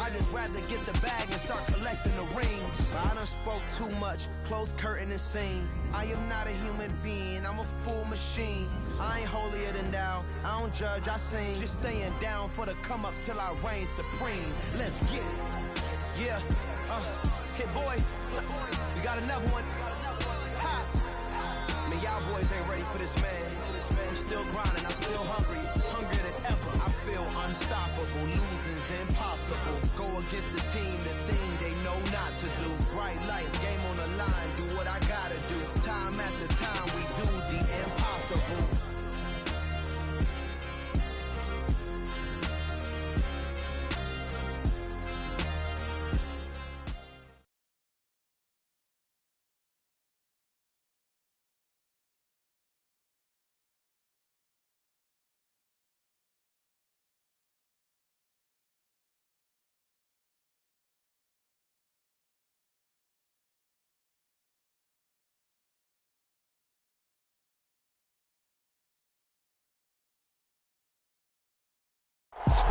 I'd just rather get the bag and start collecting the rings. But I done spoke too much, close curtain and scene. I am not a human being, I'm a full machine. I ain't holier than thou, I don't judge, I sing. Just staying down for the come up till I reign supreme. Let's get it. Yeah, hit boy, we got another one. Ha. Man, y'all boys ain't ready for this, man. I'm still grinding, I'm still hungry, hungrier than ever. I feel unstoppable, losing's impossible. Go against the team, the thing they know not to do. Bright lights, game on the line, do what I gotta do. Time after time, we do the impossible.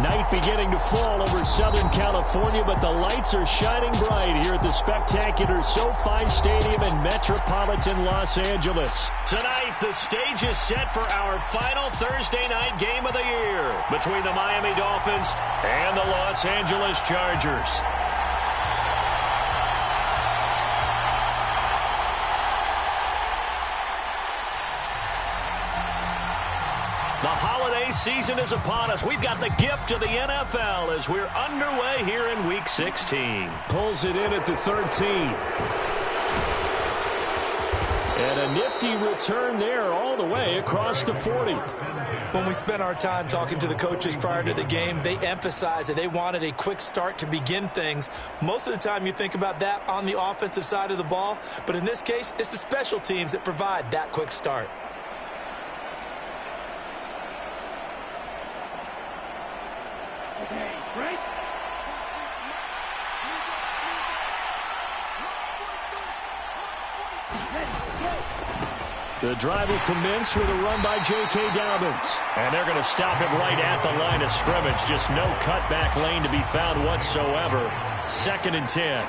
Night beginning to fall over Southern California, but the lights are shining bright here at the spectacular SoFi Stadium in metropolitan Los Angeles. Tonight, the stage is set for our final Thursday night game of the year between the Miami Dolphins and the Los Angeles Chargers. The holiday season is upon us. We've got the gift of the NFL as we're underway here in Week 16. Pulls it in at the 13. And a nifty return there all the way across the 40. When we spent our time talking to the coaches prior to the game, they emphasized that they wanted a quick start to begin things. Most of the time you think about that on the offensive side of the ball, but in this case, it's the special teams that provide that quick start. The drive will commence with a run by J.K. Dobbins. And they're going to stop him right at the line of scrimmage. Just no cutback lane to be found whatsoever. 2nd and 10.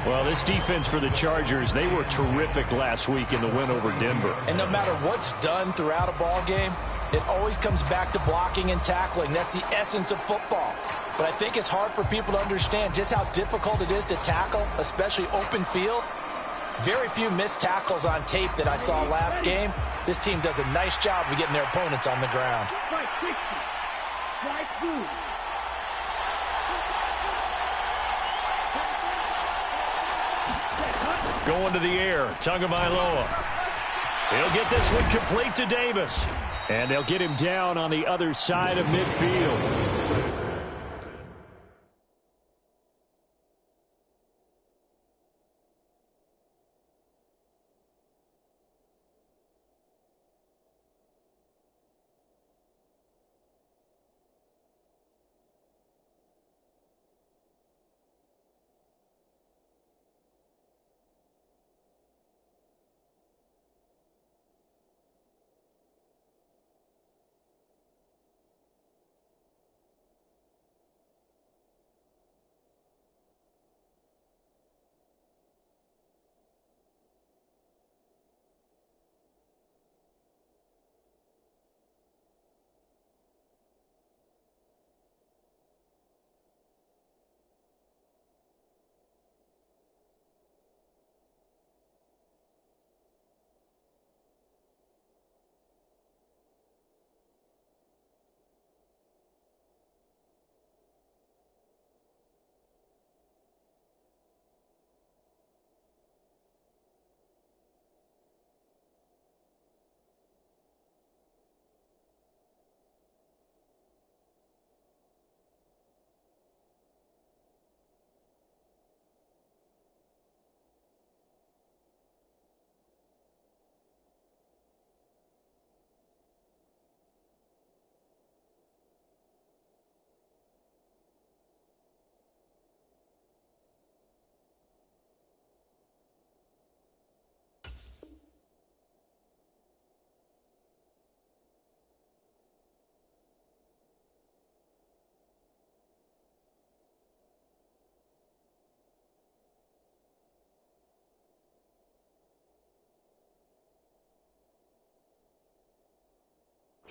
Well, this defense for the Chargers, they were terrific last week in the win over Denver. And no matter what's done throughout a ball game, it always comes back to blocking and tackling. That's the essence of football. But I think it's hard for people to understand just how difficult it is to tackle, especially open field. Very few missed tackles on tape that I saw last game. This team does a nice job of getting their opponents on the ground. Going to the air, Tagovailoa. He'll get this one complete to Davis. And they'll get him down on the other side of midfield.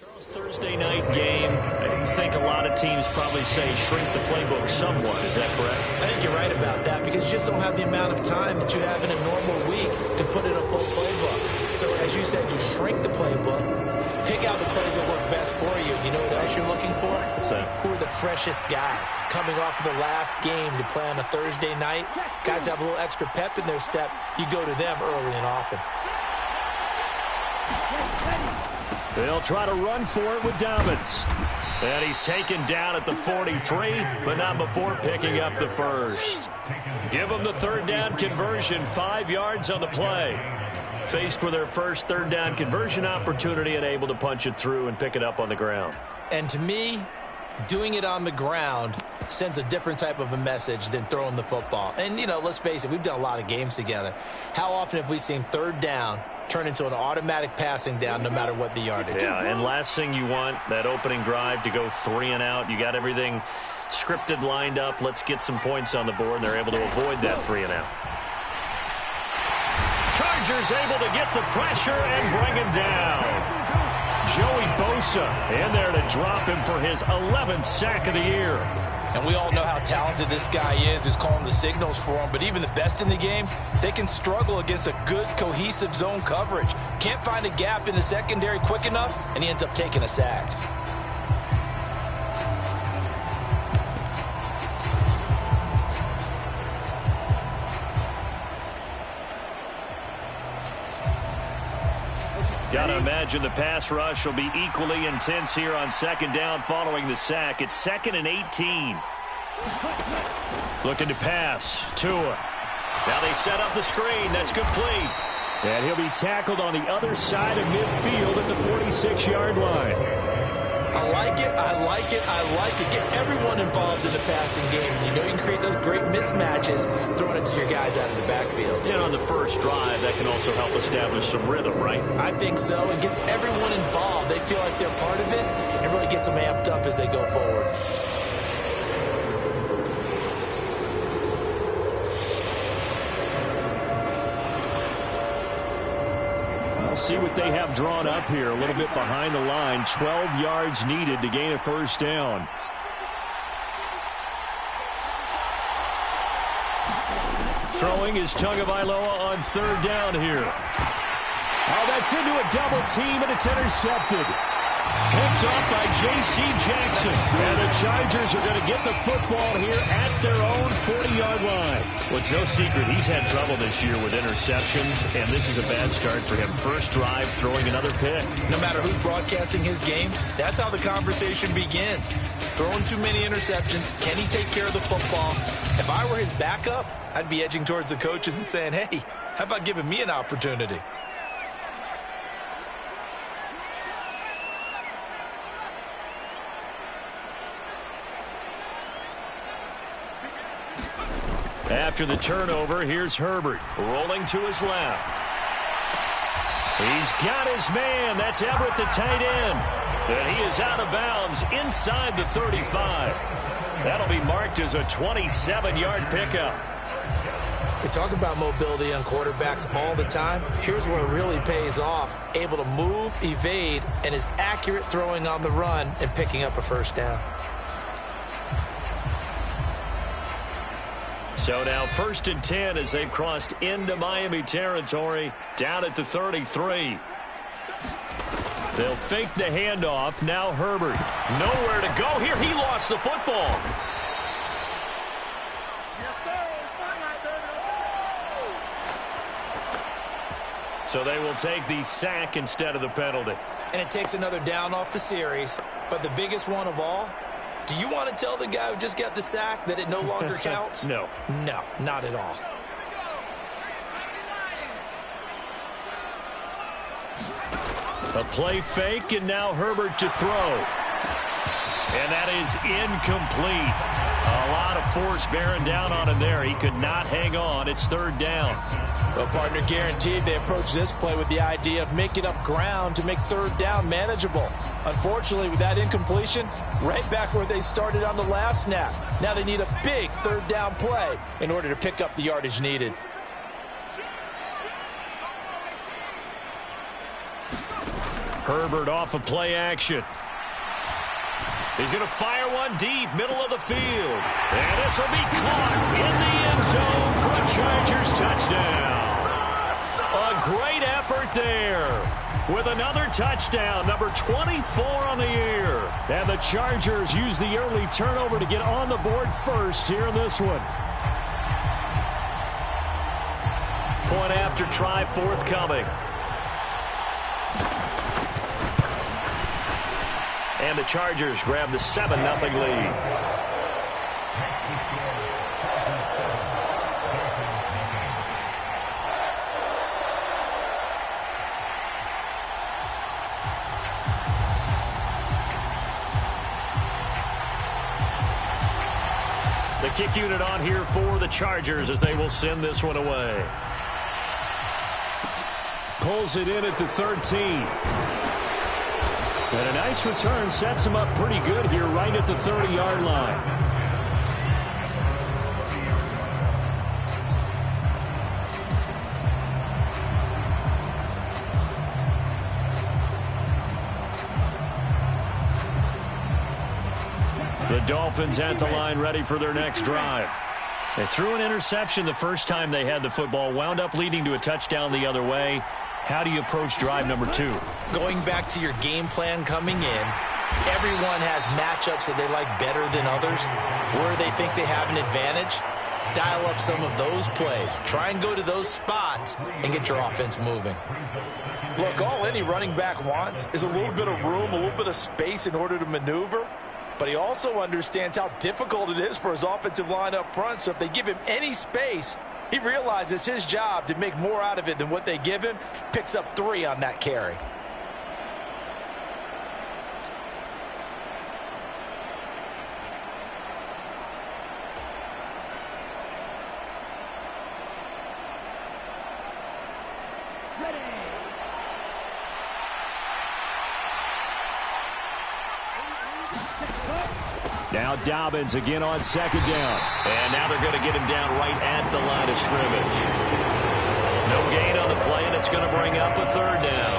Thursday night game. You think a lot of teams probably say shrink the playbook somewhat. Is that correct? I think you're right about that because you just don't have the amount of time that you have in a normal week to put in a full playbook. So as you said, you shrink the playbook, pick out the plays that work best for you. You know what else you're looking for? What's that? Who are the freshest guys coming off of the last game to play on a Thursday night? Guys have a little extra pep in their step. You go to them early and often. They'll try to run for it with Dobbins. And he's taken down at the 43, but not before picking up the first. Give them the third down conversion, 5 yards on the play. Faced with their first third down conversion opportunity and able to punch it through and pick it up on the ground. And to me, doing it on the ground sends a different type of a message than throwing the football. And, you know, let's face it, we've done a lot of games together. How often have we seen third down turn into an automatic passing down no matter what the yardage? Yeah, and last thing you want, that opening drive to go 3 and out. You got everything scripted, lined up. Let's get some points on the board, and they're able to avoid that 3 and out. Chargers able to get the pressure and bring him down. Joey Bosa in there to drop him for his 11th sack of the year. And we all know how talented this guy is who's calling the signals for him. But even the best in the game, they can struggle against a good, cohesive zone coverage. Can't find a gap in the secondary quick enough, and he ends up taking a sack. Got to imagine the pass rush will be equally intense here on second down following the sack. It's 2nd and 18. Looking to pass. Tua. Now they set up the screen. That's complete. And he'll be tackled on the other side of midfield at the 46-yard line. I like it, I like it, I like it. Get everyone involved in the passing game. You know you can create those great mismatches throwing it to your guys out of the backfield. And on the first drive, that can also help establish some rhythm, right? I think so. It gets everyone involved. They feel like they're part of it. It really gets them amped up as they go forward. See what they have drawn up here. A little bit behind the line. 12 yards needed to gain a first down. Throwing is Tagovailoa on third down here. Oh, that's into a double team, and it's intercepted. Picked off by J.C. Jackson. And the Chargers are going to get the football here at their own 40-yard line. Well, it's no secret he's had trouble this year with interceptions, and this is a bad start for him. First drive, throwing another pick. No matter who's broadcasting his game, that's how the conversation begins. Throwing too many interceptions. Can he take care of the football? If I were his backup, I'd be edging towards the coaches and saying, hey, how about giving me an opportunity? After the turnover, here's Herbert rolling to his left. He's got his man. That's Everett, the tight end. And he is out of bounds inside the 35. That'll be marked as a 27-yard pickup. They talk about mobility on quarterbacks all the time. Here's where it really pays off. Able to move, evade, and is accurate throwing on the run and picking up a first down. So now 1st and 10 as they've crossed into Miami territory, down at the 33. They'll fake the handoff. Now Herbert. Nowhere to go here. He lost the football. So they will take the sack instead of the penalty. And it takes another down off the series. But the biggest one of all, do you want to tell the guy who just got the sack that it no longer counts? No. No, not at all. A play fake, and now Herbert to throw. And that is incomplete. A lot of force bearing down on him there. He could not hang on. It's 3rd down. Well, partner, guaranteed they approach this play with the idea of making up ground to make 3rd down manageable. Unfortunately, with that incompletion, right back where they started on the last snap. Now they need a big 3rd down play in order to pick up the yardage needed. Herbert off of play action. He's going to fire one deep, middle of the field. And this will be caught in the end zone for a Chargers touchdown. A great effort there with another touchdown, number 24 on the year. And the Chargers use the early turnover to get on the board first here in this one. Point after try forthcoming. And the Chargers grab the 7-0 lead. The kick unit on here for the Chargers as they will send this one away. Pulls it in at the 13. And a nice return sets him up pretty good here right at the 30-yard line. The Dolphins at the line ready for their next drive. They threw an interception the first time they had the football, wound up leading to a touchdown the other way. How do you approach drive number 2? Going back to your game plan coming in, everyone has matchups that they like better than others, where they think they have an advantage. Dial up some of those plays. Try and go to those spots and get your offense moving. Look, all any running back wants is a little bit of room, a little bit of space in order to maneuver. But he also understands how difficult it is for his offensive line up front. So if they give him any space, he realizes his job to make more out of it than what they give him. Picks up 3 on that carry. Now Dobbins again on second down. And now they're going to get him down right at the line of scrimmage. No gain on the play, and it's going to bring up a third down.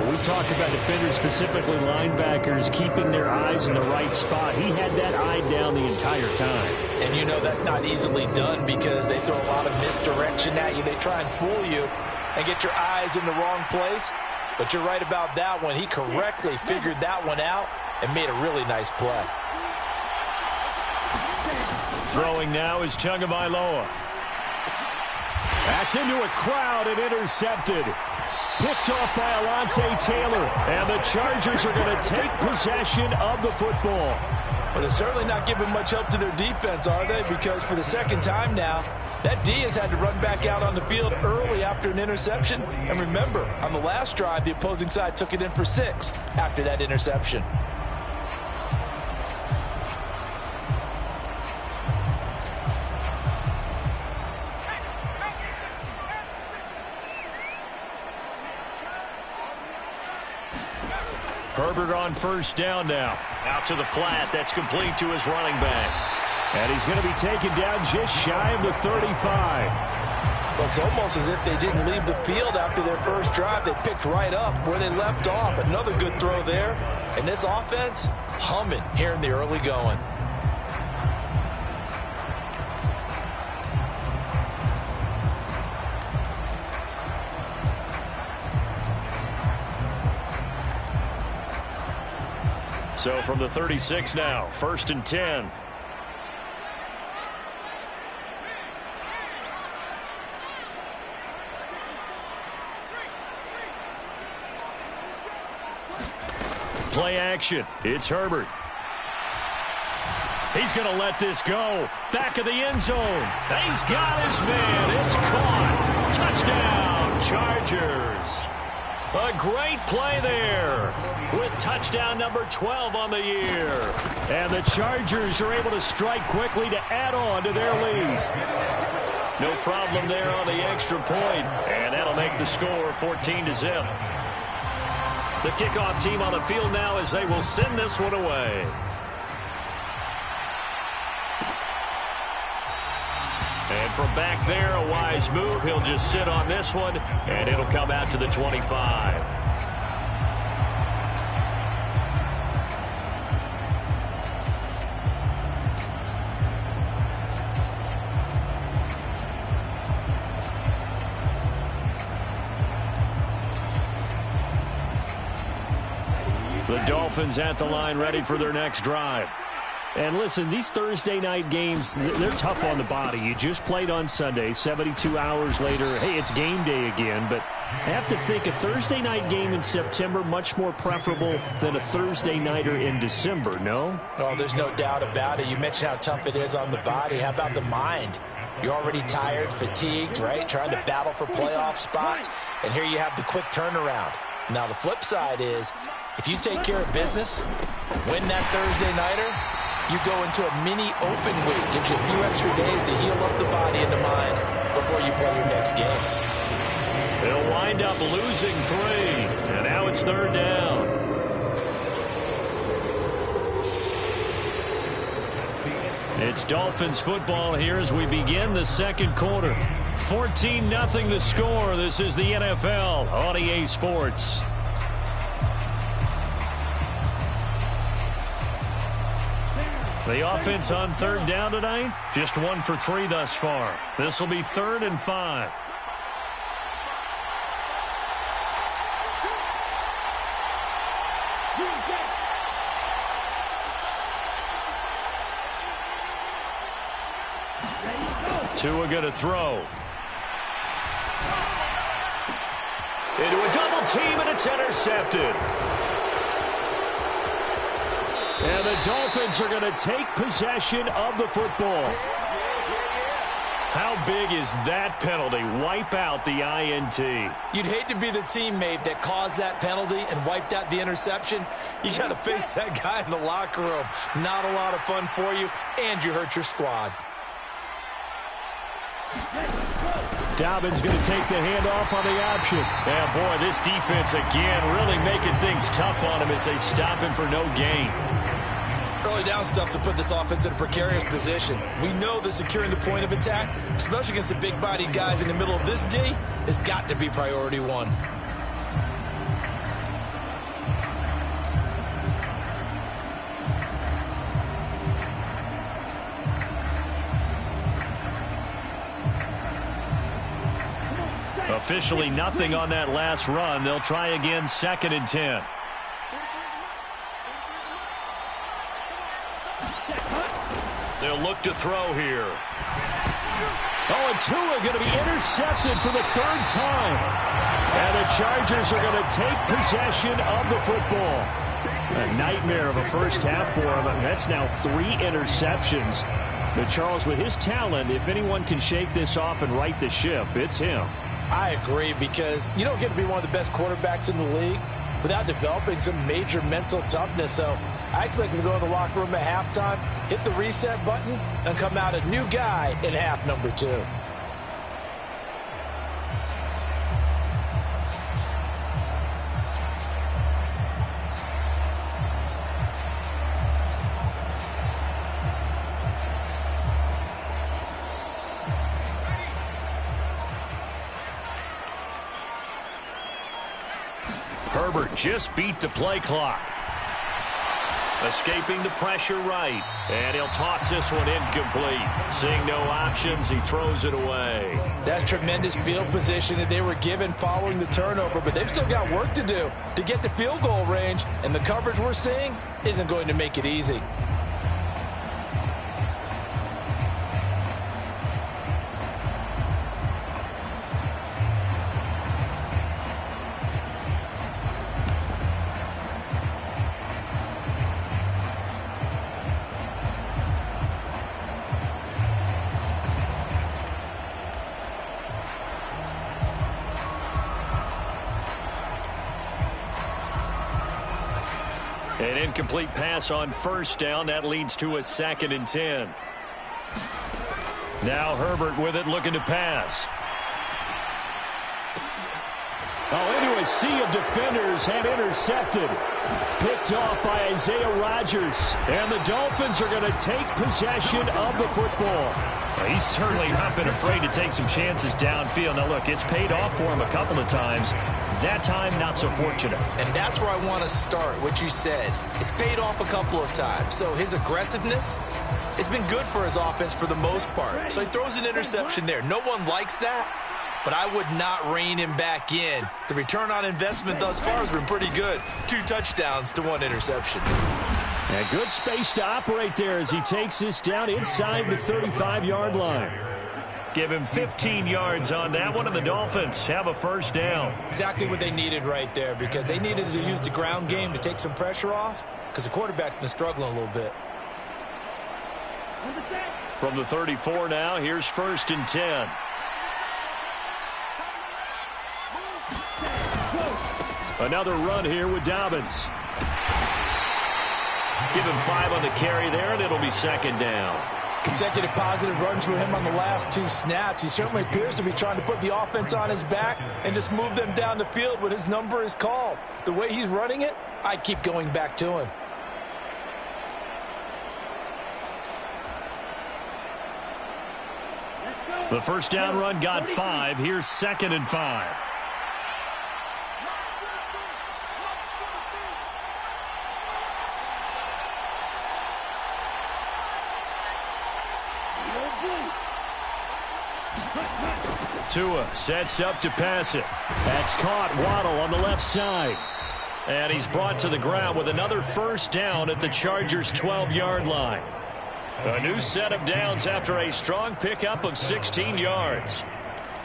When we talk about defenders, specifically linebackers, keeping their eyes in the right spot, he had that eye down the entire time. And you know that's not easily done because they throw a lot of misdirection at you. They try and fool you and get your eyes in the wrong place. But you're right about that one. He correctly figured that one out and made a really nice play. Throwing now is Tagovailoa. That's into a crowd and intercepted. Picked off by Alontae Taylor. And the Chargers are going to take possession of the football. Well, they're certainly not giving much help to their defense, are they? Because for the second time now, that D has had to run back out on the field early after an interception. And remember, on the last drive, the opposing side took it in for 6 after that interception. Herbert on first down now. Out to the flat. That's complete to his running back. And he's going to be taken down just shy of the 35. Well, it's almost as if they didn't leave the field after their first drive. They picked right up where they left off. Another good throw there. And this offense, humming here in the early going. So from the 36 now, 1st and 10. Play action. It's Herbert. He's going to let this go. Back of the end zone. He's got his man. It's caught. Touchdown, Chargers. A great play there with touchdown number 12 on the year. And the Chargers are able to strike quickly to add on to their lead. No problem there on the extra point. And that'll make the score 14-0. The kickoff team on the field now as they will send this one away. And from back there, a wise move. He'll just sit on this one, and it'll come out to the 25. Dolphins at the line, ready for their next drive. And listen, these Thursday night games, they're tough on the body. You just played on Sunday, 72 hours later, hey, it's game day again. But I have to think a Thursday night game in September much more preferable than a Thursday nighter in December, no? Oh, there's no doubt about it. You mentioned how tough it is on the body. How about the mind? You're already tired, fatigued, right? Trying to battle for playoff spots. And here you have the quick turnaround. Now, the flip side is, if you take care of business, win that Thursday nighter, you go into a mini open week. Gives you a few extra days to heal up the body and the mind before you play your next game. They'll wind up losing 3, and now it's 3rd down. It's Dolphins football here as we begin the second quarter. 14-0 the score. This is the NFL on EA Sports. The offense on 3rd down tonight, just 1 for 3 thus far. This will be 3rd and 5. Tua going to throw. Into a double team, and it's intercepted. And the Dolphins are going to take possession of the football. How big is that penalty? Wipe out the INT. You'd hate to be the teammate that caused that penalty and wiped out the interception. You got to face that guy in the locker room. Not a lot of fun for you, and you hurt your squad. Dobbins going to take the handoff on the option. And boy, this defense again really making things tough on him as they stop him for no gain. Early down stuff's to put this offense in a precarious position. We know that securing the point of attack, especially against the big-bodied guys in the middle of this D, has got to be priority 1. Officially nothing on that last run. They'll try again, 2nd and 10. They'll look to throw here. Oh, and Tua going to be intercepted for the 3rd time. And the Chargers are going to take possession of the football. A nightmare of a first half for him. That's now 3 interceptions. But Charles, with his talent, if anyone can shake this off and right the ship, it's him. I agree, because you don't get to be one of the best quarterbacks in the league without developing some major mental toughness. So I expect him to go in the locker room at halftime, hit the reset button, and come out a new guy in half number 2. Herbert just beat the play clock. Escaping the pressure right. And he'll toss this one incomplete. Seeing no options, he throws it away. That's tremendous field position that they were given following the turnover, but they've still got work to do to get to field goal range, and the coverage we're seeing isn't going to make it easy. An incomplete pass on 1st down. That leads to a 2nd and 10. Now Herbert with it, looking to pass. Oh, into a sea of defenders and intercepted. Picked off by Isaiah Rodgers. And the Dolphins are going to take possession of the football. Well, he's certainly not been afraid to take some chances downfield. Now, look, it's paid off for him a couple of times. That time, not so fortunate. And that's where I want to start, what you said. It's paid off a couple of times. So his aggressiveness has been good for his offense for the most part. So he throws an interception there. No one likes that. but I would not rein him back in. The return on investment thus far has been pretty good. 2 touchdowns to 1 interception. A good space to operate there as he takes this down inside the 35-yard line. Give him 15 yards on that one, and the Dolphins have a first down. Exactly what they needed right there, because they needed to use the ground game to take some pressure off, because the quarterback's been struggling a little bit. From the 34 now, here's 1st and 10. Another run here with Dobbins. Give him 5 on the carry there, and it'll be 2nd down. Consecutive positive runs for him on the last 2 snaps. He certainly appears to be trying to put the offense on his back and just move them down the field when his number is called. The way he's running it, I keep going back to him. The first down run got 5. Here's 2nd and 5. Tua sets up to pass it. That's caught. Waddle on the left side. And he's brought to the ground with another first down at the Chargers' 12-yard line. A new set of downs after a strong pickup of 16 yards.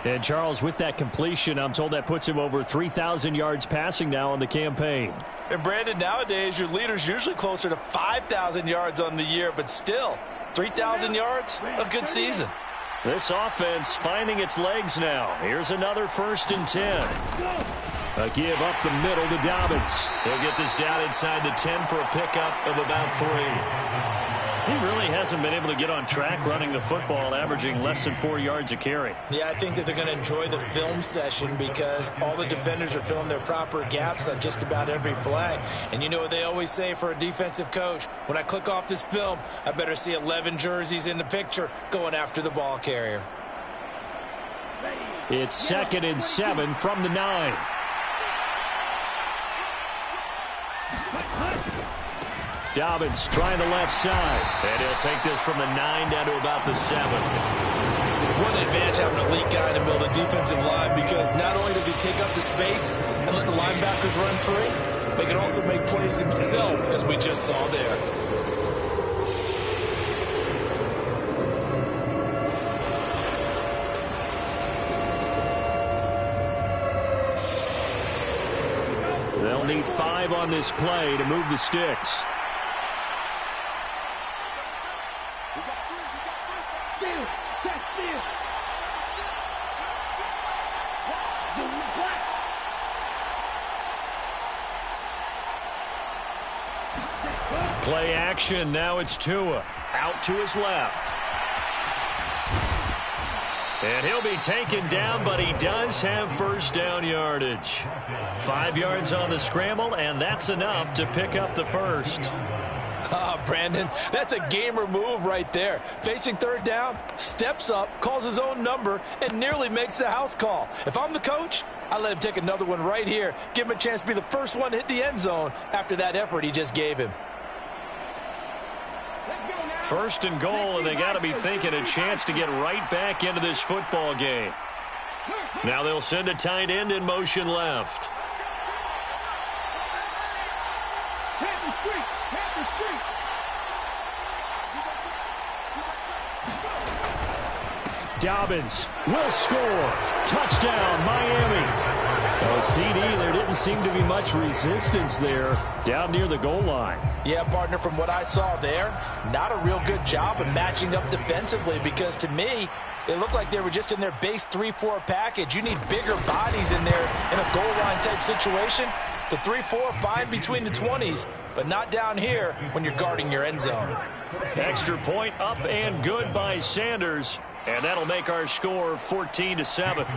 And Charles, with that completion, I'm told that puts him over 3,000 yards passing now on the campaign. And Brandon, nowadays your leader's usually closer to 5,000 yards on the year, but still, 3,000 yards, a good season. This offense finding its legs now. Here's another 1st and 10. A give up the middle to Dobbins. He'll get this down inside the 10 for a pickup of about 3. He really hasn't been able to get on track running the football, averaging less than 4 yards a carry. Yeah, I think that they're going to enjoy the film session because all the defenders are filling their proper gaps on just about every play. And you know what they always say for a defensive coach? When I click off this film, I better see 11 jerseys in the picture going after the ball carrier. It's 2nd and 7 from the 9. Dobbins trying the left side. And he'll take this from the 9 down to about the 7. What an advantage having an elite guy in the middle of the defensive line, because not only does he take up the space and let the linebackers run free, but he can also make plays himself, as we just saw there. They'll need 5 on this play to move the sticks. Play action. Now it's Tua. Out to his left. And he'll be taken down, but he does have first down yardage. 5 yards on the scramble, and that's enough to pick up the first. Ah, Brandon, that's a gamer move right there. Facing 3rd down, steps up, calls his own number, and nearly makes the house call. If I'm the coach, I let him take another one right here. Give him a chance to be the first one to hit the end zone after that effort he just gave him. 1st and goal, and they got to be thinking a chance to get right back into this football game. Now they'll send a tight end in motion left. Dobbins will score. Touchdown, Miami. Oh, CD, there didn't seem to be much resistance there down near the goal line. Yeah, partner, from what I saw there, not a real good job of matching up defensively, because to me, they looked like they were just in their base 3-4 package. You need bigger bodies in there in a goal line type situation. The 3-4 fine between the 20s, but not down here when you're guarding your end zone. Extra point up and good by Sanders, and that'll make our score 14-7.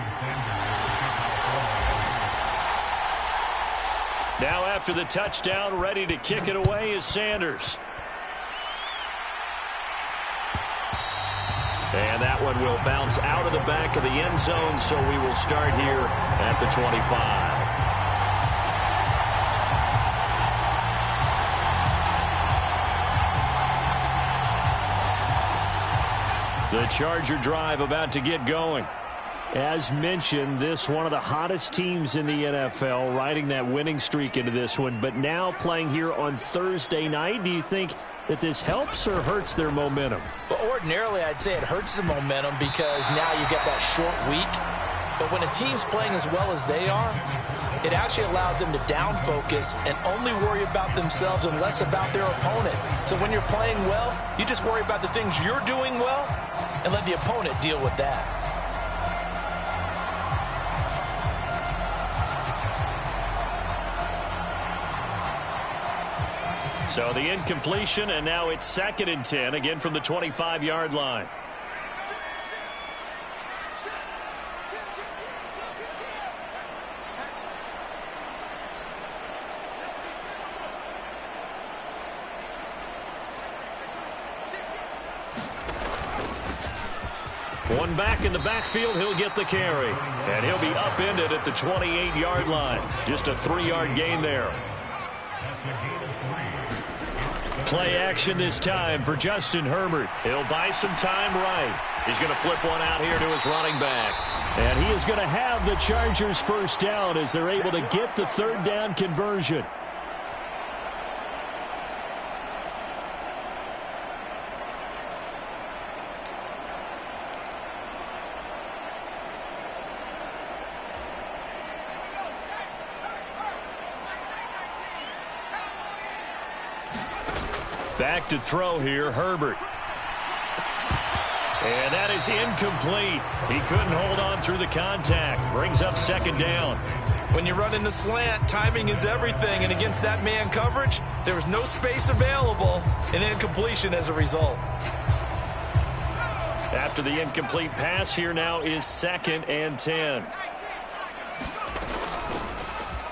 Now after the touchdown, ready to kick it away is Sanders. And that one will bounce out of the back of the end zone, so we will start here at the 25. The Charger drive about to get going. As mentioned, this one of the hottest teams in the NFL, riding that winning streak into this one, but now playing here on Thursday night. Do you think that this helps or hurts their momentum? Well, ordinarily, I'd say it hurts the momentum because now you get that short week. But when a team's playing as well as they are, it actually allows them to down focus and only worry about themselves and less about their opponent. So when you're playing well, you just worry about the things you're doing well and let the opponent deal with that. So the incompletion, and now it's 2nd and 10, again from the 25-yard line. One back in the backfield, he'll get the carry. And he'll be upended at the 28-yard line. Just a 3-yard gain there. Play action this time for Justin Herbert. He'll buy some time right. He's going to flip one out here to his running back. And he is going to have the Chargers first down as they're able to get the 3rd down conversion. Back to throw here, Herbert. And that is incomplete. He couldn't hold on through the contact. Brings up 2nd down. When you run in the slant, timing is everything. And against that man coverage, there was no space available. And incompletion as a result. After the incomplete pass, here now is 2nd and 10.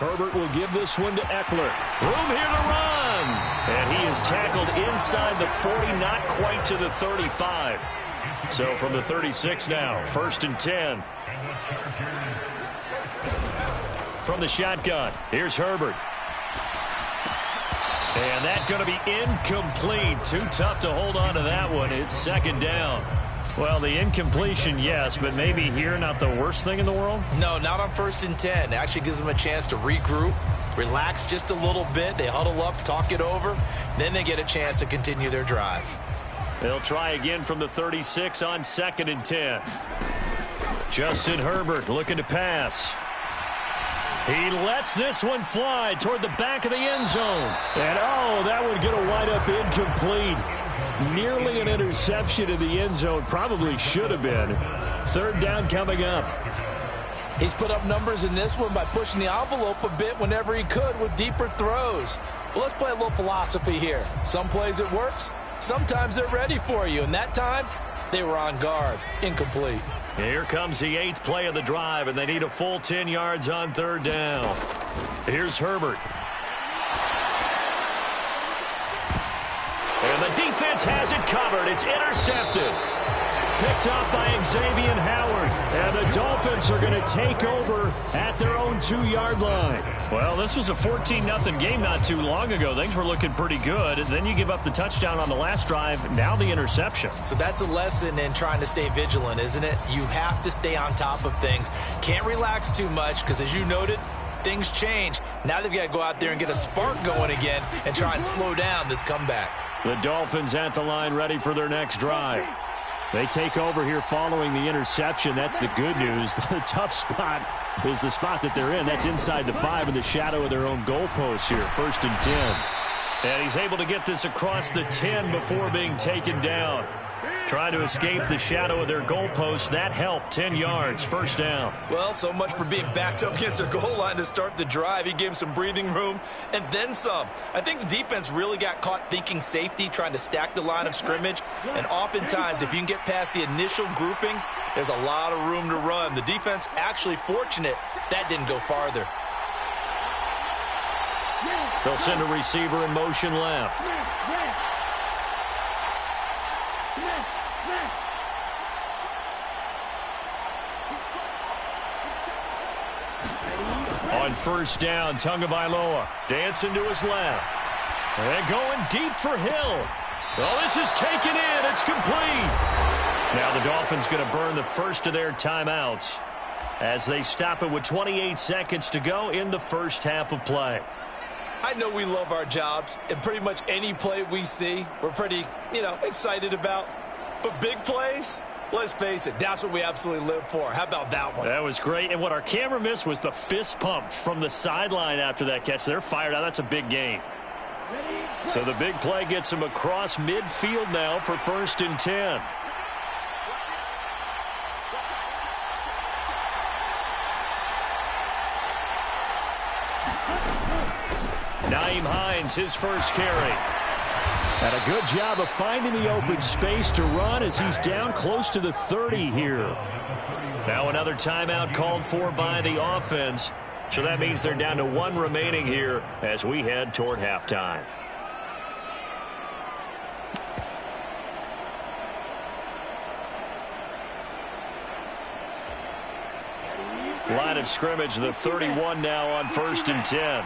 Herbert will give this one to Eckler. Room here to run. And he is tackled inside the 40, not quite to the 35. So from the 36 now, 1st and 10. From the shotgun, here's Herbert. And that's going to be incomplete. Too tough to hold on to that one. It's 2nd down. Well, the incompletion, yes, but maybe here not the worst thing in the world? No, not on 1st and 10. It actually gives them a chance to regroup, relax just a little bit. They huddle up, talk it over. Then they get a chance to continue their drive. They'll try again from the 36 on 2nd and 10. Justin Herbert looking to pass. He lets this one fly toward the back of the end zone. And, oh, that would get a wind up incomplete. Nearly an interception in the end zone. Probably should have been. 3rd down coming up. He's put up numbers in this one by pushing the envelope a bit whenever he could with deeper throws. But let's play a little philosophy here. Some plays it works. Sometimes they're ready for you. And that time, they were on guard. Incomplete. Here comes the 8th play of the drive, and they need a full 10 yards on 3rd down. Here's Herbert. And the defense has it covered. It's intercepted. Picked up by Xavier Howard. And the Dolphins are going to take over at their own 2-yard line. Well, this was a 14-0 game not too long ago. Things were looking pretty good. And then you give up the touchdown on the last drive. Now the interception. So that's a lesson in trying to stay vigilant, isn't it? You have to stay on top of things. Can't relax too much because, as you noted, things change. Now they've got to go out there and get a spark going again and try and slow down this comeback. The Dolphins at the line ready for their next drive. They take over here following the interception. That's the good news. The tough spot is the spot that they're in. That's inside the 5 in the shadow of their own goalpost here. 1st and 10. And he's able to get this across the 10 before being taken down. Trying to escape the shadow of their goalpost. That helped. 10 yards. 1st down. Well, so much for being backed up against their goal line to start the drive. He gave them some breathing room and then some. I think the defense really got caught thinking safety, trying to stack the line of scrimmage. And oftentimes, if you can get past the initial grouping, there's a lot of room to run. The defense actually fortunate that didn't go farther. They'll send a receiver in motion left. On 1st down, Tagovailoa dancing to his left. And going deep for Hill. Oh, this is taken in. It's complete. Now the Dolphins going to burn the first of their timeouts. as they stop it with 28 seconds to go in the first half of play. I know we love our jobs, and pretty much any play we see, we're pretty, excited about. But big plays, let's face it, that's what we absolutely live for. How about that one? That was great. And what our camera missed was the fist pump from the sideline after that catch. They're fired out. That's a big gain. So the big play gets him across midfield now for 1st and 10. Nyheim Hines, his first carry. And a good job of finding the open space to run as he's down close to the 30 here. Now another timeout called for by the offense. So that means they're down to 1 remaining here as we head toward halftime. Line of scrimmage, the 31 now on 1st and 10.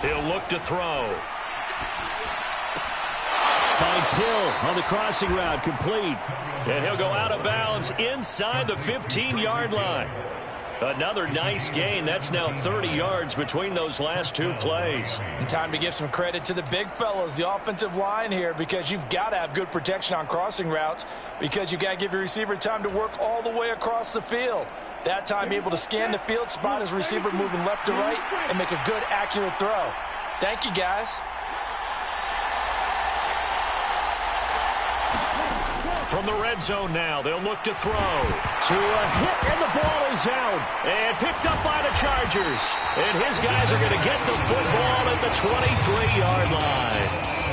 He'll look to throw. Finds Hill on the crossing route, complete. And he'll go out of bounds inside the 15-yard line. Another nice gain. That's now 30 yards between those last 2 plays. And time to give some credit to the big fellas, the offensive line here, because you've got to have good protection on crossing routes, because you've got to give your receiver time to work all the way across the field. That time, able to scan the field, spot his receiver moving left to right, and make a good, accurate throw. Thank you, guys. From the red zone now, they'll look to throw. To a hit, and the ball is out. And picked up by the Chargers. And his guys are going to get the football at the 23-yard line.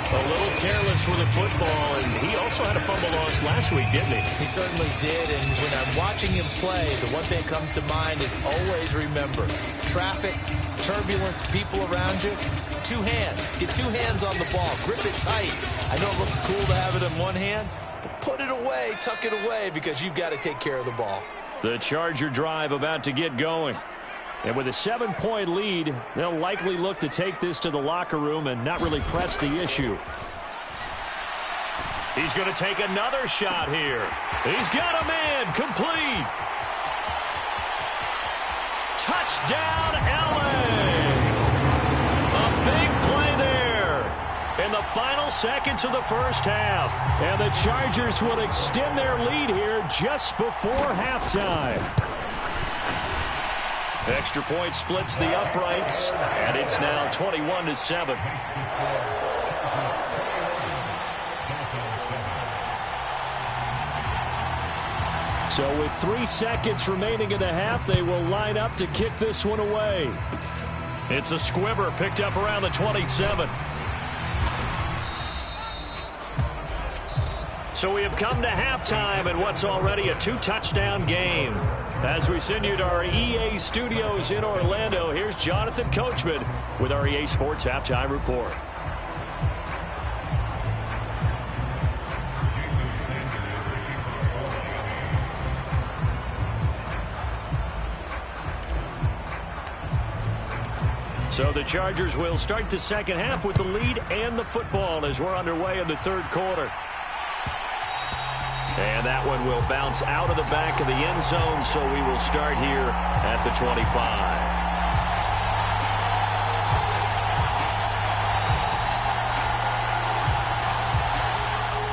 A little careless with the football, and he also had a fumble loss last week, didn't he? He certainly did, and when I'm watching him play, the one thing that comes to mind is always remember, traffic, turbulence, people around you, 2 hands. Get 2 hands on the ball. Grip it tight. I know it looks cool to have it in one hand, but put it away, tuck it away, because you've got to take care of the ball. The Charger drive about to get going. And with a 7-point lead, they'll likely look to take this to the locker room and not really press the issue. He's going to take another shot here. He's got a man, complete. Touchdown, LA. A big play there in the final seconds of the first half. And the Chargers will extend their lead here just before halftime. Extra point splits the uprights, and it's now 21-7. So with 3 seconds remaining in the half, they will line up to kick this one away. It's a squibber picked up around the 27. So we have come to halftime in what's already a 2-touchdown game. As we send you to our EA studios in Orlando, here's Jonathan Coachman with our EA Sports Halftime Report. So the Chargers will start the second half with the lead and the football as we're underway in the third quarter. And that one will bounce out of the back of the end zone, so we will start here at the 25.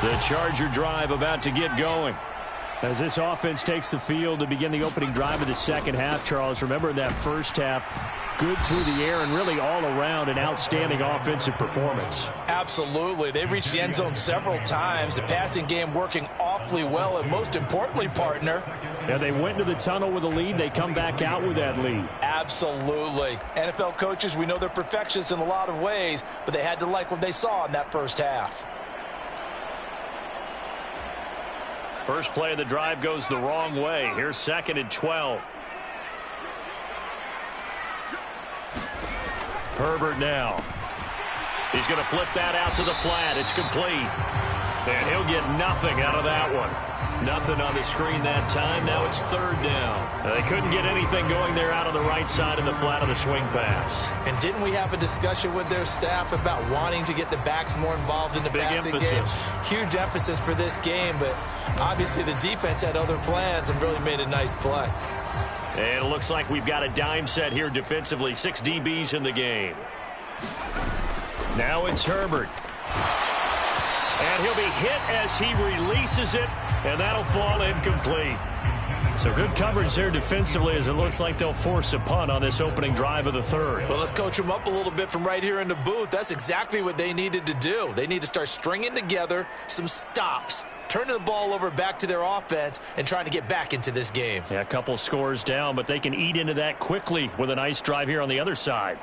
The Charger drive about to get going. As this offense takes the field to begin the opening drive of the second half, Charles, remember that first half, good through the air and really all around an outstanding offensive performance. Absolutely. They reached the end zone several times. The passing game working awfully well, and most importantly, partner. Yeah, they went into the tunnel with a lead. They come back out with that lead. Absolutely. NFL coaches, we know they're perfectionists in a lot of ways, but they had to like what they saw in that first half. First play of the drive goes the wrong way. Here's 2nd and 12. Herbert now. He's going to flip that out to the flat. It's complete. And he'll get nothing out of that one. Nothing on the screen that time. Now it's third down. They couldn't get anything going there out on the right side in the flat of the swing pass. And didn't we have a discussion with their staff about wanting to get the backs more involved in the passing game? Huge emphasis for this game, but obviously the defense had other plans and really made a nice play. And it looks like we've got a dime set here defensively. 6 DBs in the game. Now it's Herbert. And he'll be hit as he releases it, and that'll fall incomplete. So good coverage there defensively as it looks like they'll force a punt on this opening drive of the third. Well, let's coach them up a little bit from right here in the booth. That's exactly what they needed to do. They need to start stringing together some stops, turning the ball over back to their offense, and trying to get back into this game. Yeah, a couple scores down, but they can eat into that quickly with a nice drive here on the other side.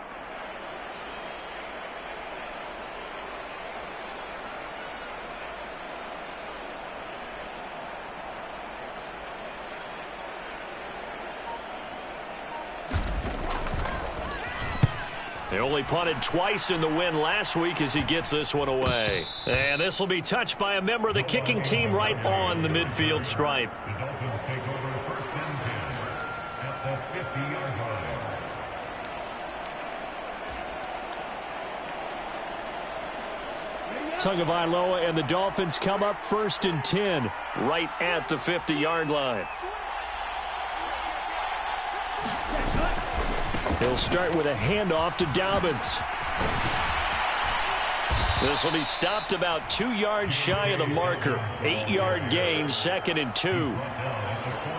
They only punted twice in the win last week as he gets this one away. And this will be touched by a member of the kicking team right on the midfield stripe. The Dolphins take over first and 10 at the 50-yard line. Tagovailoa and the Dolphins come up first and 10 right at the 50-yard line. He'll start with a handoff to Dobbins. This will be stopped about 2 yards shy of the marker. 8-yard gain, 2nd and 2.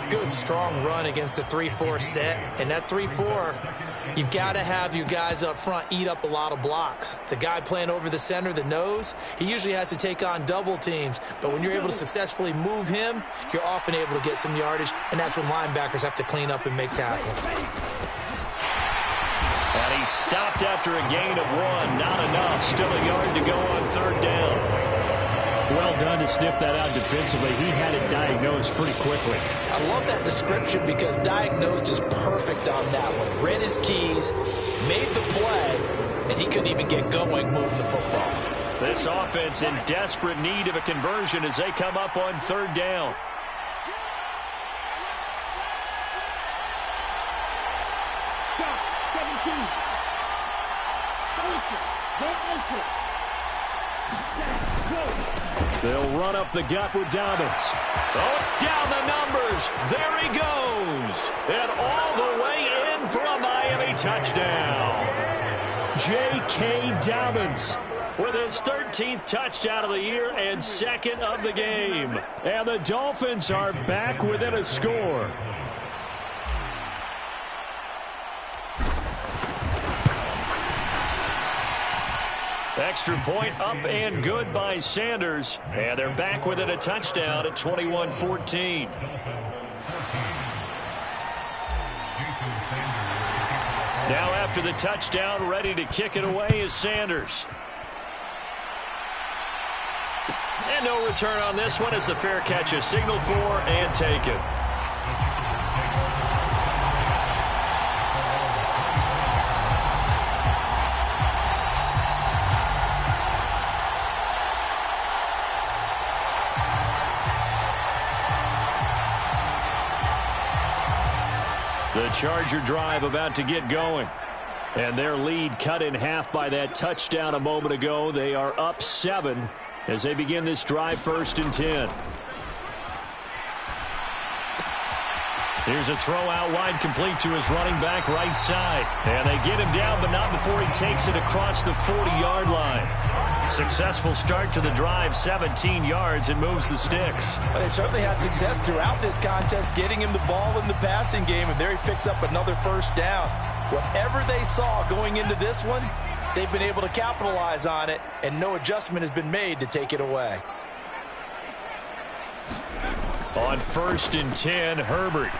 Good, strong run against the 3-4 set. And that 3-4, you've got to have your guys up front eat up a lot of blocks. The guy playing over the center, the nose, he usually has to take on double teams. But when you're able to successfully move him, you're often able to get some yardage. And that's when linebackers have to clean up and make tackles. And he's stopped after a gain of 1. Not enough. Still a yard to go on third down. Well done to sniff that out defensively. He had it diagnosed pretty quickly. I love that description because diagnosed is perfect on that one. Read his keys, made the play, and he couldn't even get going moving the football. This offense in desperate need of a conversion as they come up on third down. They'll run up the gut with Dobbins. Oh, down the numbers. There he goes. And all the way in for a Miami touchdown. J.K. Dobbins with his 13th touchdown of the year and 2nd of the game. And the Dolphins are back within a score. Extra point up and good by Sanders. And they're back within a touchdown at 21-14. Now after the touchdown, ready to kick it away is Sanders. And no return on this one as the fair catch is signaled for and taken. The Charger drive about to get going. And their lead cut in half by that touchdown a moment ago. They are up 7 as they begin this drive first and 10. Here's a throw out wide complete to his running back right side. And they get him down, but not before he takes it across the 40-yard line. Successful start to the drive, 17 yards, and moves the sticks. But they certainly had success throughout this contest, getting him the ball in the passing game, and there he picks up another first down. Whatever they saw going into this one, they've been able to capitalize on it, and no adjustment has been made to take it away. On first and 10, Herbert.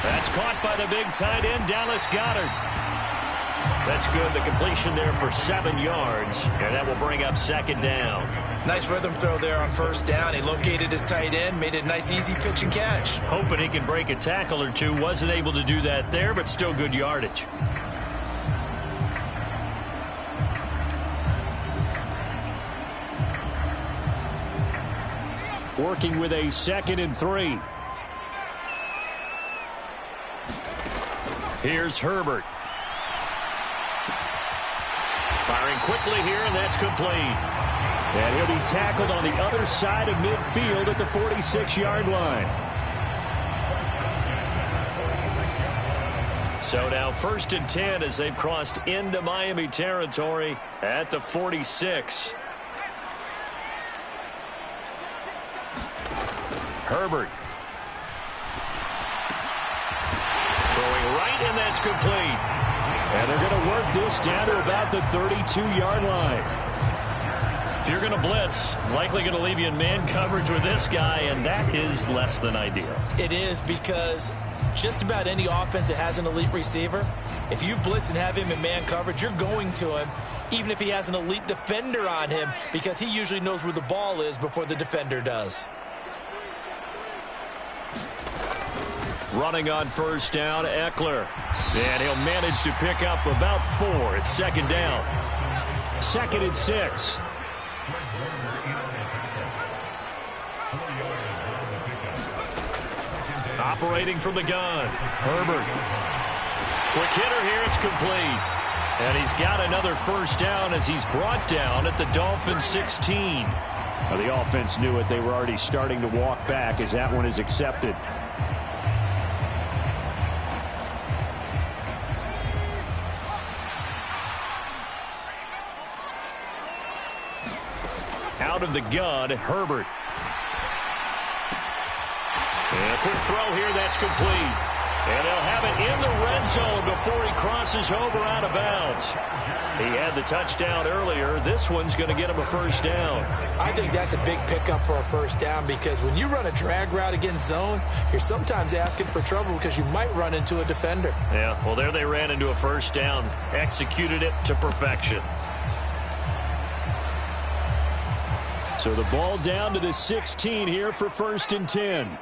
That's caught by the big tight end, Dallas Goedert. That's good. The completion there for 7 yards, and that will bring up second down. Nice rhythm throw there on first down. He located his tight end, made it a nice easy pitch and catch. Hoping he could break a tackle or two. Wasn't able to do that there, but still good yardage. working with a 2nd and 3. Here's Herbert. Firing quickly here, and that's complete. And he'll be tackled on the other side of midfield at the 46-yard line. So now 1st and 10 as they've crossed into Miami territory at the 46. Herbert. Throwing right, and that's complete. And they're going to work this down to about the 32-yard line. If you're going to blitz, likely going to leave you in man coverage with this guy, and that is less than ideal. It is, because just about any offense that has an elite receiver, if you blitz and have him in man coverage, you're going to him, even if he has an elite defender on him, because he usually knows where the ball is before the defender does. Running on 1st down, Eckler. And he'll manage to pick up about 4. It's 2nd down. 2nd and 6. Operating from the gun, Herbert. Quick hitter here, it's complete. And he's got another 1st down as he's brought down at the Dolphins 16. Now, the offense knew it. They were already starting to walk back as that one is accepted. Out of the gun, Herbert. And a quick throw here, that's complete. And they'll have it in the red zone before he crosses over out of bounds. He had the touchdown earlier. This one's going to get him a 1st down. I think that's a big pickup for a 1st down, because when you run a drag route against zone, you're sometimes asking for trouble because you might run into a defender. Yeah, well, there they ran into a 1st down. Executed it to perfection. So the ball down to the 16 here for 1st and 10.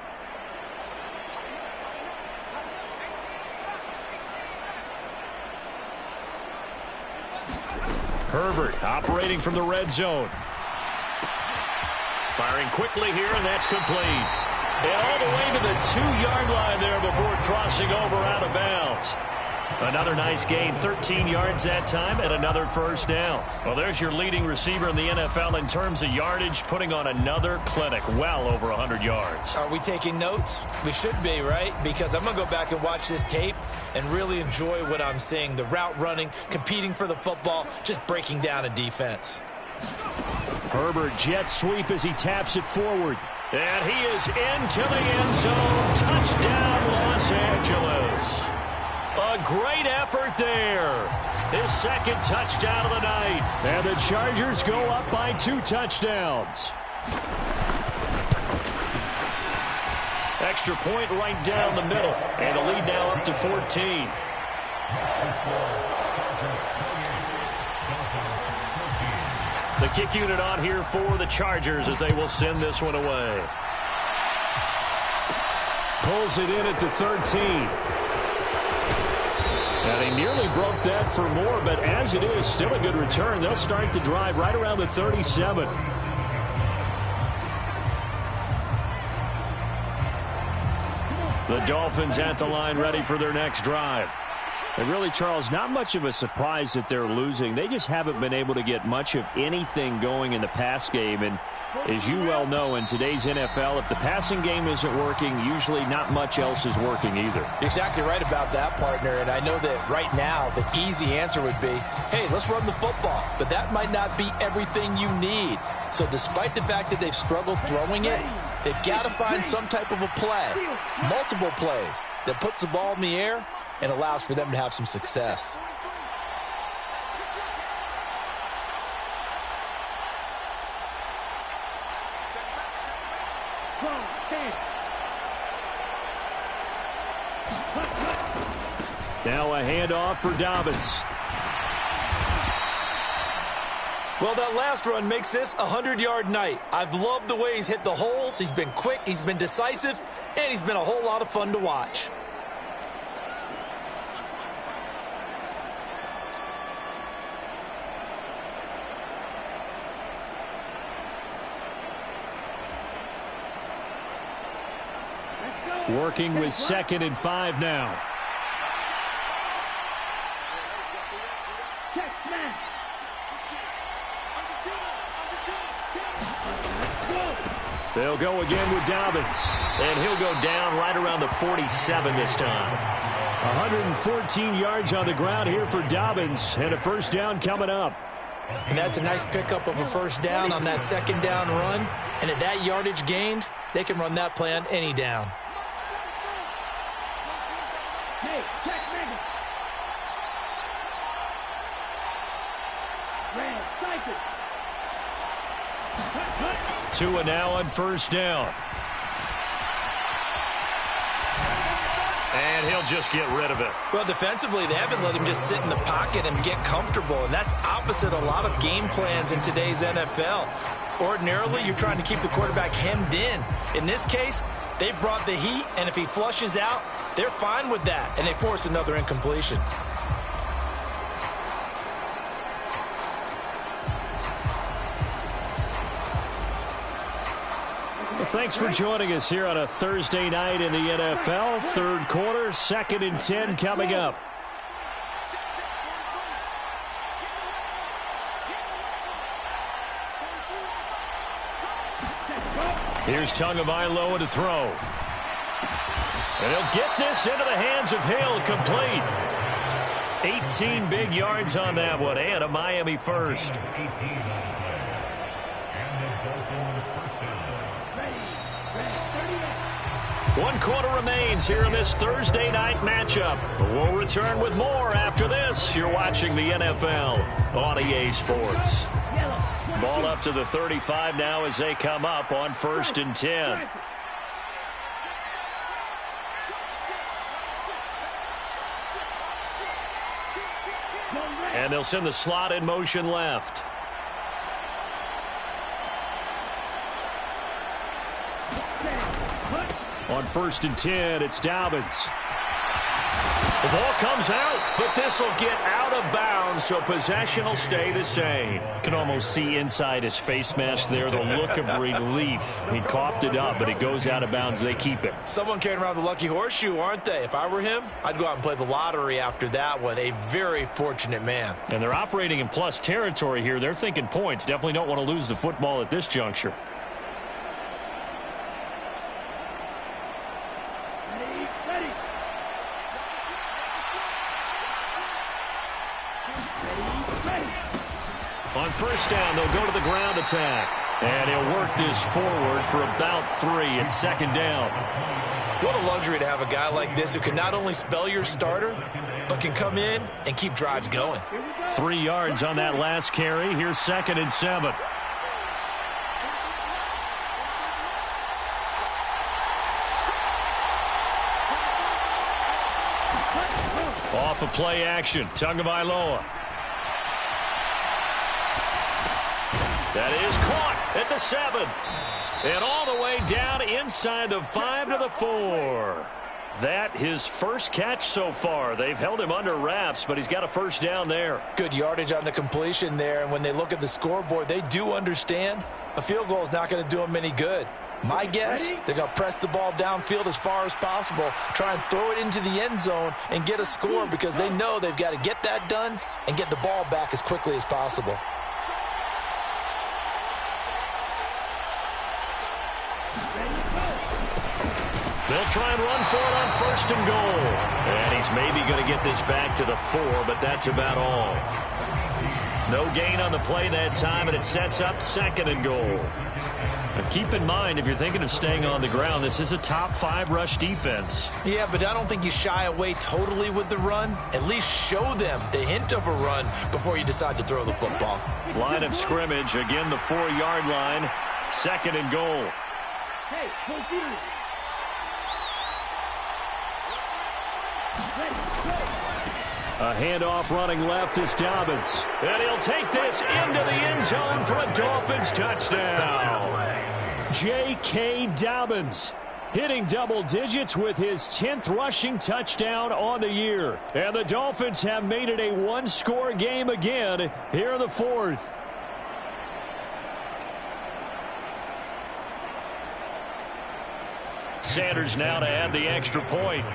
Herbert operating from the red zone. Firing quickly here, and that's complete. And all the way to the 2-yard line there before crossing over out of bounds. Another nice gain, 13 yards that time, and another 1st down. Well, there's your leading receiver in the NFL in terms of yardage, putting on another clinic, well over 100 yards. Are we taking notes? We should be, right? Because I'm going to go back and watch this tape and really enjoy what I'm seeing. The route running, competing for the football, just breaking down a defense. Herbert jet sweep as he taps it forward. And he is into the end zone. Touchdown, Los Angeles. A great effort there. His 2nd touchdown of the night. And the Chargers go up by 2 touchdowns. Extra point right down the middle. And the lead now up to 14. The kick unit on here for the Chargers as they will send this one away. Pulls it in at the 13. Now, they nearly broke that for more, but as it is, still a good return. They'll start the drive right around the 37. The Dolphins at the line ready for their next drive. And really, Charles, not much of a surprise that they're losing. They just haven't been able to get much of anything going in the pass game. And as you well know, in today's NFL, if the passing game isn't working, usually not much else is working either. You're exactly right about that, partner. And I know that right now the easy answer would be, hey, let's run the football. But that might not be everything you need. So despite the fact that they've struggled throwing it, they've got to find some type of a play, multiple plays, that puts the ball in the air and allows for them to have some success. Now a handoff for Dobbins. Well, that last run makes this a 100-yard night. I've loved the way he's hit the holes. He's been quick, he's been decisive, and he's been a whole lot of fun to watch. Working with 2nd and 5 now. They'll go again with Dobbins. And he'll go down right around the 47 this time. 114 yards on the ground here for Dobbins. And a first down coming up. And that's a nice pickup of a first down on that second down run. And at that yardage gained, they can run that play on any down. Tua now on first down. And he'll just get rid of it. Well, defensively, they haven't let him just sit in the pocket and get comfortable, and that's opposite a lot of game plans in today's NFL. Ordinarily, you're trying to keep the quarterback hemmed in. In this case, they brought the heat, and if he flushes out, they're fine with that, and they force another incompletion. Well, thanks for joining us here on a Thursday night in the NFL. Third quarter, 2nd and 10 coming up. Here's Tagovailoa to throw. And he'll get this into the hands of Hill, complete. 18 big yards on that one, and a Miami first. One quarter remains here in this Thursday night matchup. We'll return with more after this. You're watching the NFL on EA Sports. Ball up to the 35 now as they come up on 1st and 10. And they'll send the slot in motion left. On 1st and 10, it's Dobbins. The ball comes out, but this will get out of bounds, so possession will stay the same. Can almost see inside his face mask there the look of relief. He coughed it up, but it goes out of bounds. They keep it. Someone carrying around the lucky horseshoe, aren't they? If I were him, I'd go out and play the lottery after that one. A very fortunate man. And they're operating in plus territory here. They're thinking points. Definitely don't want to lose the football at this juncture. On first down, they'll go to the ground attack. And he'll work this forward for about 3 at 2nd down. What a luxury to have a guy like this who can not only spell your starter, but can come in and keep drives going. 3 yards on that last carry. Here's 2nd and 7. Off of play action, Tagovailoa. That is caught at the 7. And all the way down inside the 5 to the 4. That his first catch so far. They've held him under wraps, but he's got a first down there. Good yardage on the completion there. And when they look at the scoreboard, they do understand a field goal is not going to do them any good. My guess, they're going to press the ball downfield as far as possible, try and throw it into the end zone and get a score because they know they've got to get that done and get the ball back as quickly as possible. They'll try and run for it on 1st and goal. And he's maybe going to get this back to the 4, but that's about all. No gain on the play that time, and it sets up 2nd and goal. Now keep in mind, if you're thinking of staying on the ground, this is a top 5 rush defense. Yeah, but I don't think you shy away totally with the run. At least show them the hint of a run before you decide to throw the football. Line of scrimmage, again the 4-yard line, 2nd and goal. Hey, A handoff running left is Dobbins. And he'll take this into the end zone for a Dolphins touchdown. J.K. Dobbins hitting double digits with his 10th rushing touchdown on the year. And the Dolphins have made it a one-score game again here in the 4th. Sanders now to add the extra point.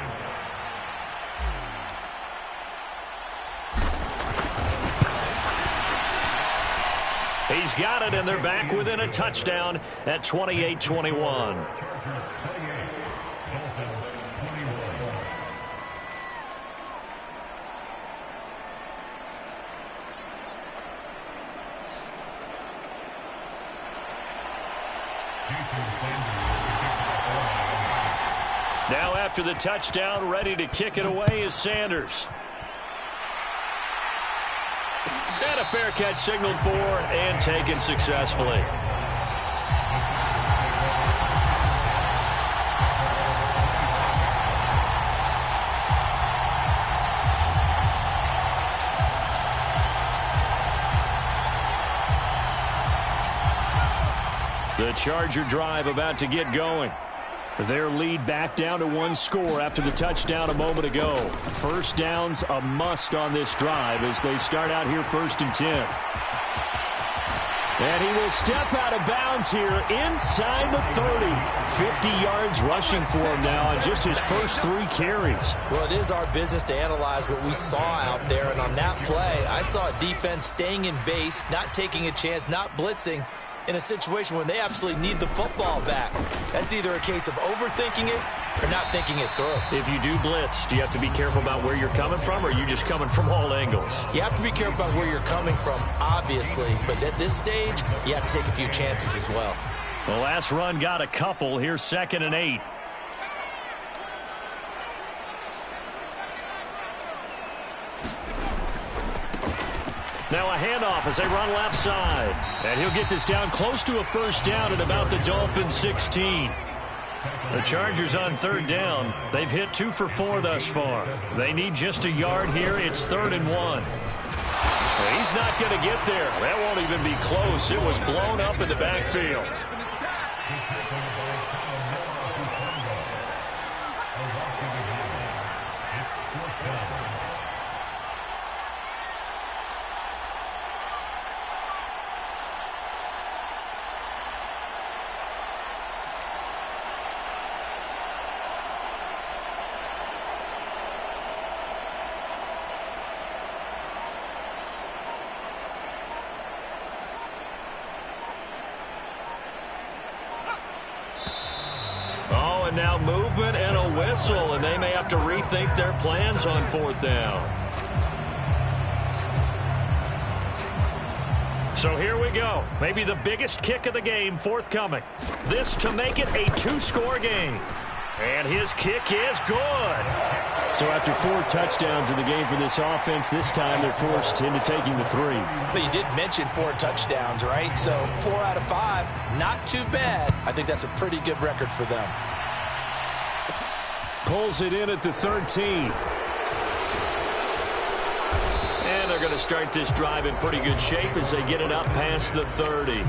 He's got it, and they're back within a touchdown at 28-21. Now after the touchdown, ready to kick it away is Sanders. And a fair catch signaled for and taken successfully. The Charger drive about to get going. Their lead back down to one score after the touchdown a moment ago. First down's a must on this drive as they start out here 1st and 10. And he will step out of bounds here inside the 30. 50 yards rushing for him now on just his first 3 carries. Well, it is our business to analyze what we saw out there. And on that play, I saw a defense staying in base, not taking a chance, not blitzing, in a situation where they absolutely need the football back. That's either a case of overthinking it or not thinking it through. If you do blitz, do you have to be careful about where you're coming from, or are you just coming from all angles? You have to be careful about where you're coming from, obviously, but at this stage, you have to take a few chances as well. The last run got a couple. Here's 2nd and 8. Now a handoff as they run left side. And he'll get this down close to a first down at about the Dolphins' 16. The Chargers on 3rd down. They've hit 2 for 4 thus far. They need just a yard here. It's 3rd and 1. He's not going to get there. That won't even be close. It was blown up in the backfield. And now movement and a whistle, and they may have to rethink their plans on 4th down. So here we go. Maybe the biggest kick of the game forthcoming. This to make it a 2-score game. And his kick is good. So after 4 touchdowns in the game for this offense, this time they're forced into taking the 3. But you did mention 4 touchdowns, right? So 4 out of 5, not too bad. I think that's a pretty good record for them. Pulls it in at the 13. And they're going to start this drive in pretty good shape as they get it up past the 30.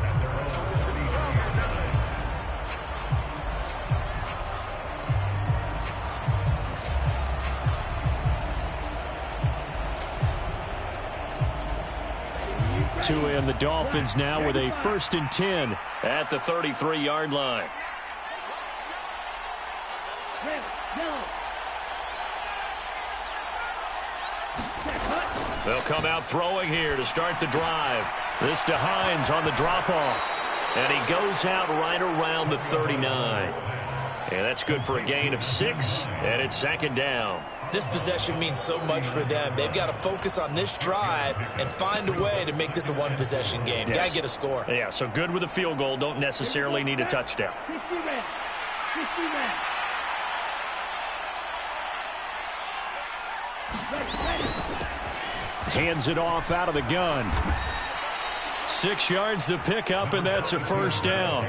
And the Dolphins now with a 1st and 10 at the 33-yard line. They'll come out throwing here to start the drive. This to Hines on the drop-off. And he goes out right around the 39. And that's good for a gain of 6, and it's 2nd down. This possession means so much for them. They've got to focus on this drive and find a way to make this a one-possession game. Yes. Got to get a score. Yeah, so good with a field goal. Don't necessarily need a touchdown. Hands it off out of the gun. 6 yards the pickup, and that's a 1st down.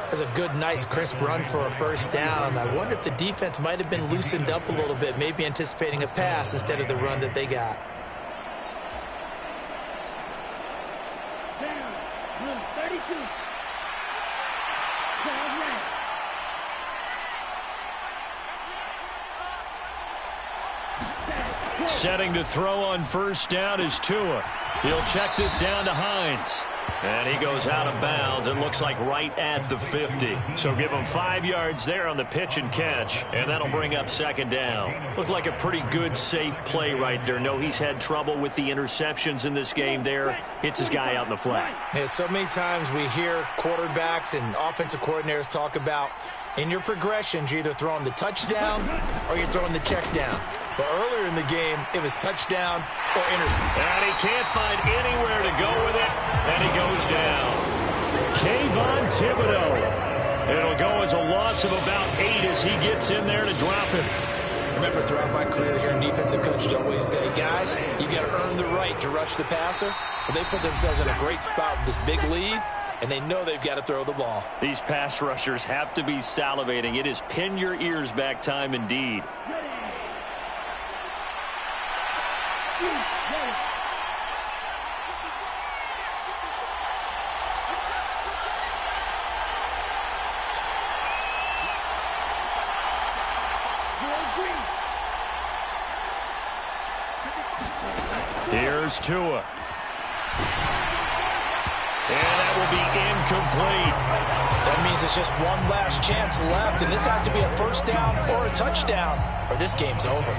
That's a good, nice, crisp run for a 1st down. I wonder if the defense might have been loosened up a little bit, maybe anticipating a pass instead of the run that they got. Setting to throw on 1st down is Tua. He'll check this down to Hines. And he goes out of bounds and looks like right at the 50. So give him 5 yards there on the pitch and catch, and that'll bring up second down. Looked like a pretty good, safe play right there. No, he's had trouble with the interceptions in this game there. Hits his guy out in the flat. Yeah, so many times we hear quarterbacks and offensive coordinators talk about in your progressions, you're either throwing the touchdown or you're throwing the check down. But earlier in the game, it was touchdown or interception. And he can't find anywhere to go with it, and he goes down. Kayvon Thibodeau. It'll go as a loss of about 8 as he gets in there to drop him. Remember, throughout my career here, defensive coaches always say, guys, you got to earn the right to rush the passer. But they put themselves in a great spot with this big lead, and they know they've got to throw the ball. These pass rushers have to be salivating. It is pin your ears back time indeed. Here's Tua. And that will be incomplete. That means it's just one last chance left, and this has to be a first down or a touchdown, or this game's over.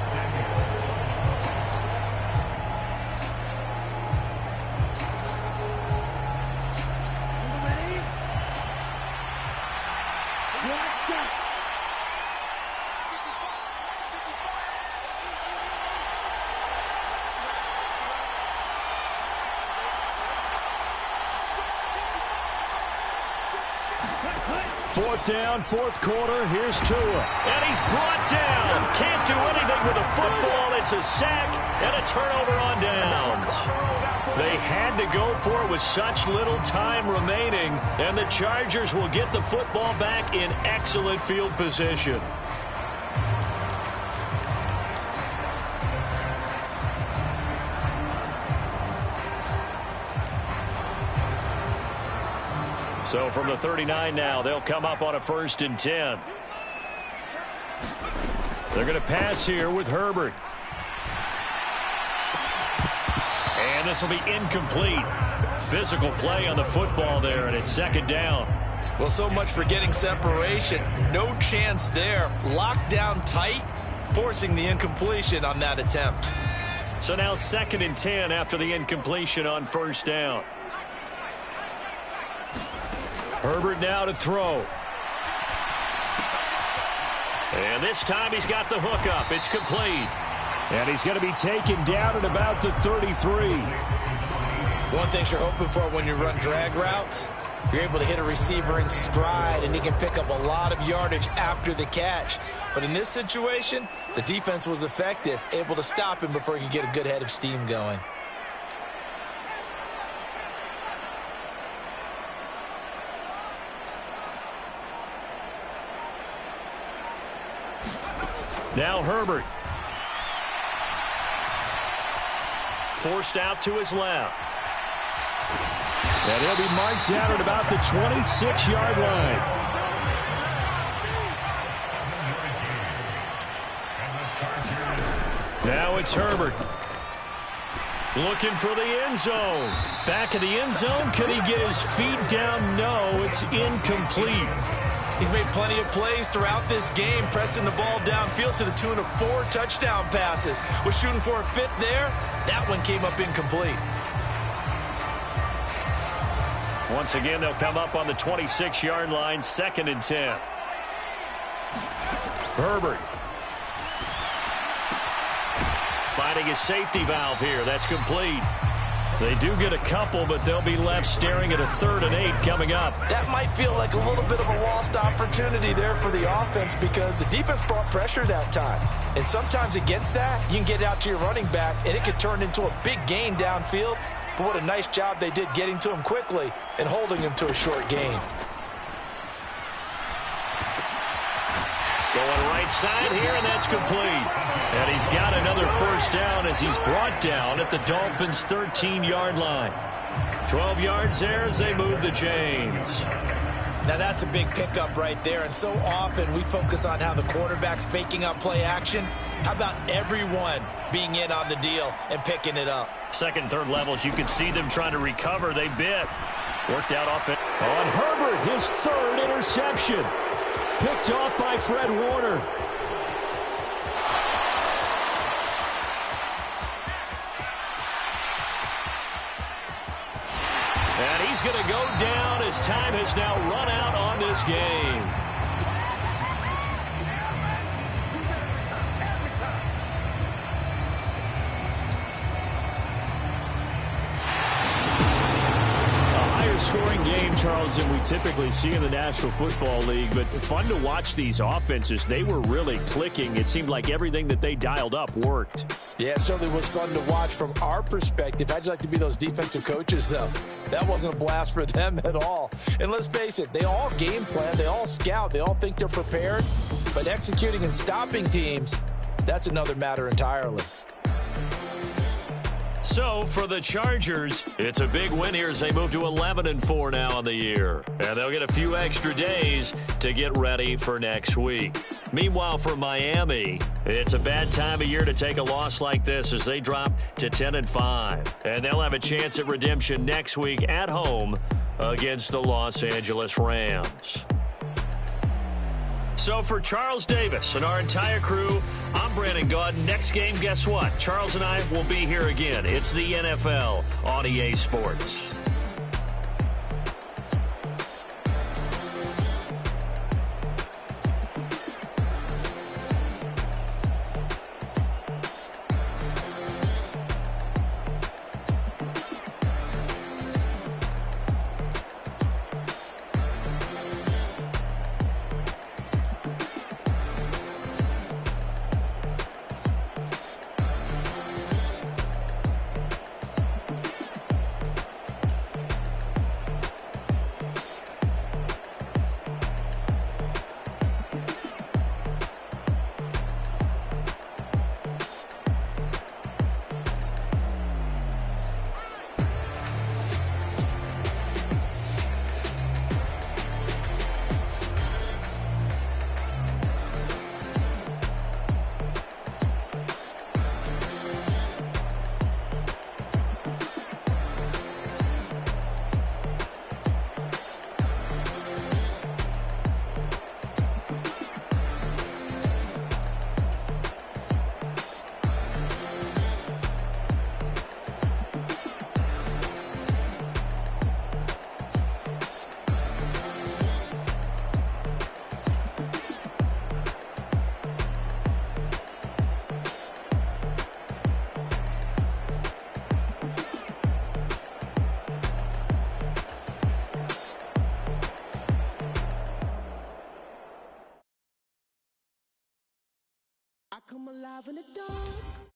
Fourth down, fourth quarter. Here's Tua. And he's brought down. Can't do anything with a football. It's a sack and a turnover on downs. They had to go for it with such little time remaining, and the Chargers will get the football back in excellent field position. So from the 39 now, they'll come up on a 1st and 10. They're going to pass here with Herbert. And this will be incomplete. Physical play on the football there, and it's 2nd down. Well, so much for getting separation. No chance there. Locked down tight, forcing the incompletion on that attempt. So now 2nd and 10 after the incompletion on 1st down. Herbert now to throw. And this time he's got the hook up. It's complete. And he's going to be taken down at about the 33. One thing you're hoping for when you run drag routes, you're able to hit a receiver in stride, and he can pick up a lot of yardage after the catch. But in this situation, the defense was effective, able to stop him before he could get a good head of steam going. Now Herbert. Forced out to his left. And he'll be marked down at about the 26-yard line. Now it's Herbert. Looking for the end zone. Back of the end zone. Can he get his feet down? No, it's incomplete. He's made plenty of plays throughout this game, pressing the ball downfield to the tune of 4 touchdown passes. Was shooting for a 5th there. That one came up incomplete. Once again, they'll come up on the 26-yard line, 2nd and 10. Herbert. Finding his safety valve here. That's complete. They do get a couple, but they'll be left staring at a 3rd and 8 coming up. That might feel like a little bit of a lost opportunity there for the offense because the defense brought pressure that time. And sometimes against that, you can get out to your running back, and it could turn into a big gain downfield. But what a nice job they did getting to him quickly and holding him to a short gain. Going right side here, and that's complete. And he's got another 1st down as he's brought down at the Now that's a big pickup right there, and so often we focus on how the quarterback's faking out play action. How about everyone being in on the deal and picking it up? Second, third levels, you can see them trying to recover. They bit. Worked out offense. On Herbert, his third interception. Picked off by Fred Warner. And he's going to go down as time has now run out on this game. Scoring game, Charles, than we typically see in the National Football League, but fun to watch these offenses. They were really clicking. It seemed like everything that they dialed up worked. Yeah, it certainly was fun to watch from our perspective. How'd you like to be those defensive coaches, though? That wasn't a blast for them at all. And let's face it, they all game plan, they all scout, they all think they're prepared, but executing and stopping teams, that's another matter entirely. So, for the Chargers, it's a big win here as they move to 11-4 now on the year. And they'll get a few extra days to get ready for next week. Meanwhile, for Miami, it's a bad time of year to take a loss like this as they drop to 10-5. And they'll have a chance at redemption next week at home against the Los Angeles Rams. So for Charles Davis and our entire crew, I'm Brandon Gaudin. Next game, guess what? Charles and I will be here again. It's the NFL on EA Sports. I come alive in the dark.